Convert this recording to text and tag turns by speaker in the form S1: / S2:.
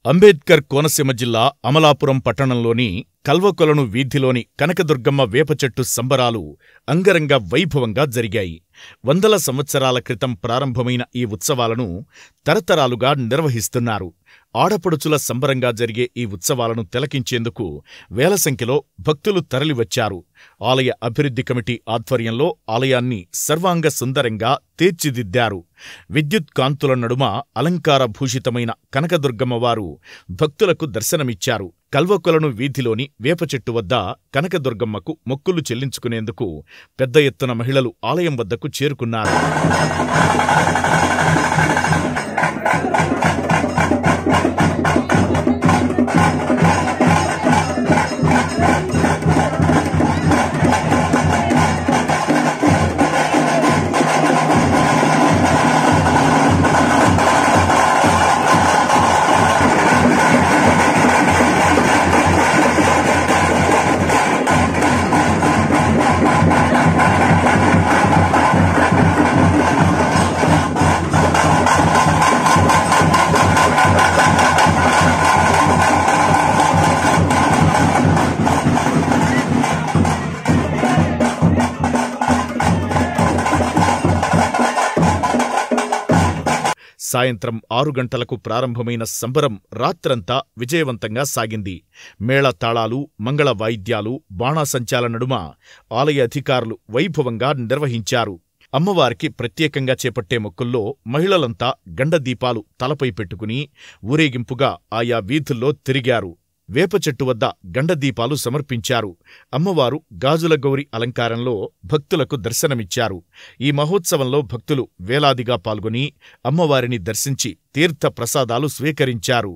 S1: అంబేడ్కర్ కోనసీమ జిల్లా అమలాపురం పట్టణంలోని కల్వకొలను వీధిలోని కనకదుర్గమ్మ వేపచెట్టు సంబరాలు అంగరంగ వైభవంగా జరిగాయి. వందల సంవత్సరాల క్రితం ప్రారంభమైన ఈ ఉత్సవాలను తరతరాలుగా నిర్వహిస్తున్నారు. ఆడపడుచుల సంబరంగా జరిగే ఈ ఉత్సవాలను తిలకించేందుకు వేల సంఖ్యలో భక్తులు తరలివచ్చారు. ఆలయ అభివృద్ధి కమిటీ ఆధ్వర్యంలో ఆలయాన్ని సర్వాంగ సుందరంగా తీర్చిదిద్దారు. విద్యుత్ కాంతుల నడుమ అలంకార భూషితమైన కనకదుర్గమ్మవారు భక్తులకు దర్శనమిచ్చారు. కల్వకొలను వీధిలోని వేపచెట్టు వద్ద కనకదుర్గమ్మకు మొక్కులు చెల్లించుకునేందుకు పెద్ద ఎత్తున మహిళలు ఆలయం వద్దకు చేరుకున్నారు. సాయంత్రం 6 గంటలకు ప్రారంభమైన సంబరం రాత్రంతా విజయవంతంగా సాగింది. మేళతాళాలు, మంగళ వాయిద్యాలు, బాణాసంచాల నడుమ ఆలయ అధికారులు వైభవంగా నిర్వహించారు. అమ్మవారికి ప్రత్యేకంగా చేపట్టే మొక్కుల్లో మహిళలంతా గండదీపాలు తలపై పెట్టుకుని ఊరేగింపుగా ఆయా వీధుల్లో తిరిగారు. వేపచెట్టు వద్ద గండదీపాలు సమర్పించారు. అమ్మవారు గాజుల గౌరి అలంకారంలో భక్తులకు దర్శనమిచ్చారు. ఈ మహోత్సవంలో భక్తులు వేలాదిగా పాల్గొని అమ్మవారిని దర్శించి తీర్థ ప్రసాదాలు స్వీకరించారు.